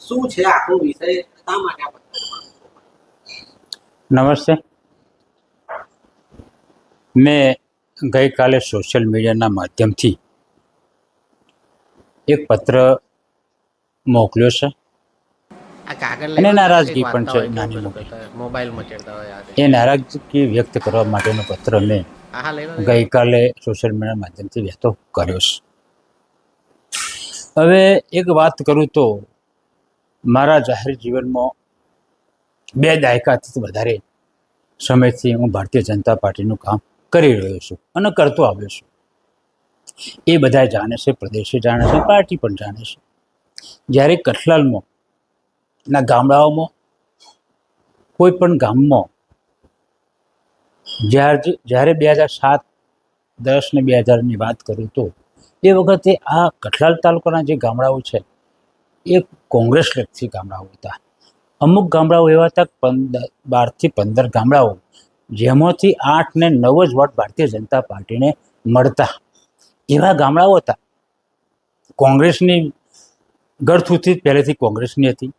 શું છે આખો વિષય, શા માટે આ નમસ્તે. મેં ગઈકાલે સોશિયલ મીડિયાના માધ્યમથી એક પત્ર મોકલ્યો છે કાગળ અને લઈને નારાજગી પણ છે નાની મોટી. મોબાઈલ મચેડતા હોય એ નારાજગી વ્યક્ત કરવા માટેનો પત્ર મેં હા લઈને ગઈકાલે સોશિયલ મીડિયાના માધ્યમથી વ્યક્ત કર્યો છે. હવે એક વાત કરું તો મારા જાહેર જીવનમાં 2 દાયકાથી વધારે સમયથી હું ભારતીય જનતા પાર્ટીનું કામ કરી રહ્યો છું અને કરતો આવ્યો છું. એ બધા જાણે છે, પ્રદેશે જાણે છે, પાર્ટી પણ જાણે છે. જ્યારે કઠલાલમાં ના ગામડાઓમાં કોઈ પણ ગામમાં જ્યારે 2007-10 ને 2000ની વાત કરું તો એ વખતે આ કઠલાલ તાલુકાના જે ગામડાઓ છે એ કોંગ્રેસ લક્ષી ગામડાઓ હતા. અમુક ગામડાઓ એવા હતા 12 થી 15 ગામડાઓ જેમાંથી 8 ને 9 જ વોટ ભારતીય જનતા પાર્ટીને મળતા એવા ગામડાઓ હતા. કોંગ્રેસની ગઢથુથી પહેલેથી કોંગ્રેસની હતી.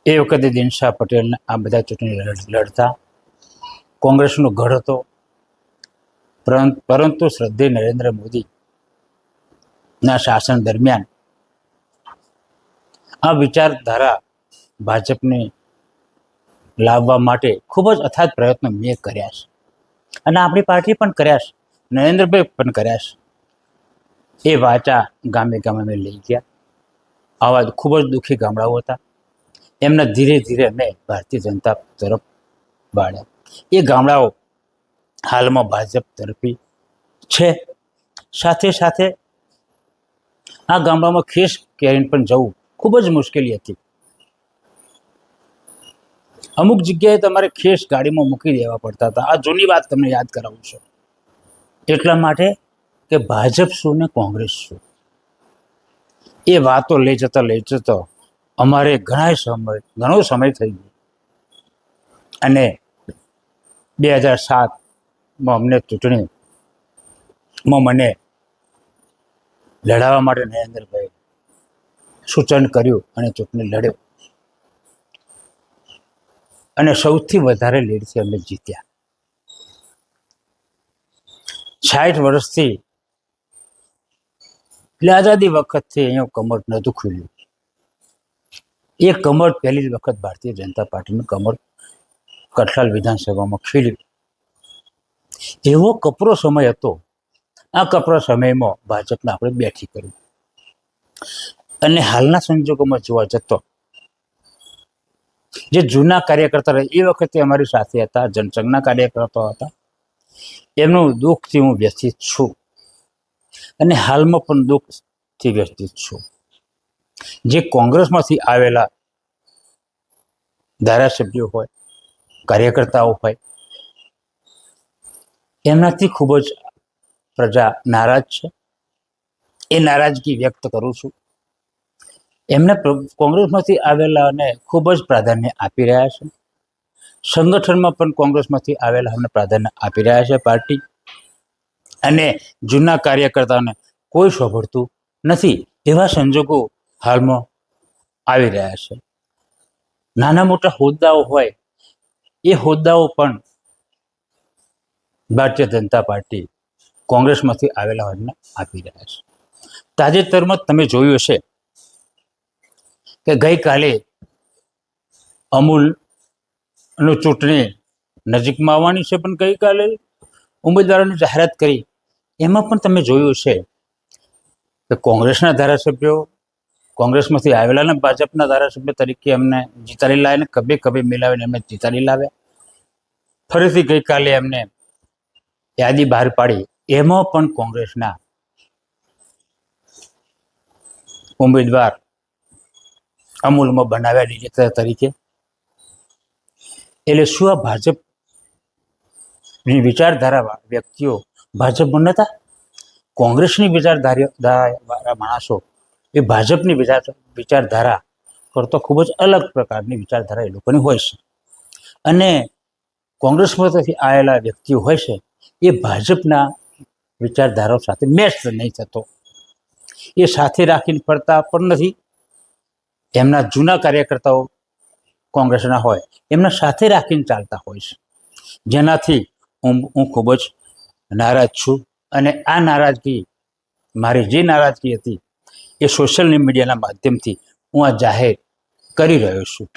એ વખતે દિનશા પટેલને આ બધા ચૂંટણી લડતા કોંગ્રેસનો ગઢ હતો. પરંતુ શ્રદ્ધેય નરેન્દ્ર મોદીના શાસન દરમિયાન આ વિચારધારા ભાજપને લાવવા માટે ખૂબ જ અથાગ પ્રયત્નો મેં કર્યા છે અને આપણી પાર્ટી પણ કર્યા છે, નરેન્દ્રભાઈ પણ કર્યા છે. એ વાચા ગામે ગામે મેં લઈ ગયા. આવા ખૂબ જ દુઃખી ગામડાઓ હતા. એમને ધીરે ધીરે મેં ભારતીય જનતા તરફ વાળ્યા. એ ગામડાઓ હાલમાં ભાજપ તરફી છે. સાથે સાથે આ ગામડામાં ખેસ કેરીને પણ જવું ખૂબ જ મુશ્કેલી હતી. અમુક જગ્યાએ તમારે ખેસ ગાડીમાં મૂકી દેવા પડતા હતા. આ જૂની વાત તમને યાદ કરાવું છું. એટલા માટે કે ભાજપ શું ને કોંગ્રેસ શું, એ વાતો લઈ જતા અમારે ઘણો સમય થઈ ગયો અને 2007માં અમને ચૂંટણીમાં મને લડાવવા માટે નરેન્દ્રભાઈ સૂચન કર્યું અને ચૂંટણી લડ્યો અને સૌથી વધારે લીડથી અમે જીત્યા. 60 વર્ષથી એટલે આઝાદી વખતથી અહીંયા કમર નહોતું ખુલ્યું. એ કમર પહેલી જ વખત ભારતીય જનતા પાર્ટીનું કમર કઠલાલ વિધાનસભામાં ખીલ્યું. એવો કપરો સમય હતો. આ કપરા સમયમાં ભાજપને આપણે બેઠી કર્યું અને હાલના સંજોગોમાં જોવા જતો જે જૂના કાર્યકર્તા એ વખતે અમારી સાથે હતા, જનસંઘના કાર્યકર્તાઓ હતા, એમનું દુઃખથી હું વ્યથિત છું અને હાલમાં પણ દુઃખથી વ્યથિત છું. જે કોંગ્રેસમાંથી આવેલા ધારાસભ્યો હોય, કાર્યકર્તાઓ હોય, એમનાથી ખૂબ જ પ્રજા નારાજ છે. એ નારાજગી વ્યક્ત કરું છું. એમને કોંગ્રેસમાંથી આવેલાને ખૂબ જ પ્રાધાન્ય આપી રહ્યા છે. સંગઠનમાં પણ કોંગ્રેસમાંથી આવેલાને પ્રાધાન્ય આપી રહ્યા છે પાર્ટી, અને જૂના કાર્યકર્તાઓને કોઈ શોભડતું નથી. એવા સંજોગો હાલમાં આવી રહ્યા છે. નાના મોટા હોદ્દાઓ હોય એ હોદ્દાઓ પણ ભારતીય જનતા પાર્ટી કોંગ્રેસમાંથી આવેલા હોયને આપી રહ્યા છે. તાજેતરમાં તમે જોયું હશે કે ગઈકાલે અમૂલનું ચૂંટણી નજીકમાં આવવાની છે, પણ ગઈકાલે ઉમેદવારોની જાહેરાત કરી. એમાં પણ તમે જોયું હશે કે કોંગ્રેસના ધારાસભ્યો કોંગ્રેસમાંથી આવેલા ને ભાજપના ધારાસભ્ય તરીકે એમને જીતાડી લાવીને કભે મિલાવીને એમને જીતાડી લાવ્યા. ફરીથી ગઈકાલે એમને યાદી બહાર પાડી. એમાં પણ કોંગ્રેસના ઉમેદવાર અમૂલમાં બનાવ્યા ડિરેક્ટર તરીકે. એટલે શું આ ભાજપની વિચારધારા વ્યક્તિઓ ભાજપમાં નહોતા? કોંગ્રેસની વિચારધારા માણસો એ ભાજપની વિચારધારા કરતો ખૂબ જ અલગ પ્રકારની વિચારધારા એ લોકોની હોય છે. અને કોંગ્રેસમાંથી આવેલા વ્યક્તિઓ હોય છે એ ભાજપના વિચારધારાઓ સાથે મેચ નહીં થતો. એ સાથે રાખીને ફરતા પણ નથી એમના જૂના કાર્યકર્તાઓ કોંગ્રેસના હોય એમના સાથે રાખીને ચાલતા હોય છે, જેનાથી હું ખૂબ જ નારાજ છું. અને આ નારાજગી, મારી જે નારાજગી હતી એ સોશિયલ મીડિયાના માધ્યમથી હું આ જાહેર કરી રહ્યો છું.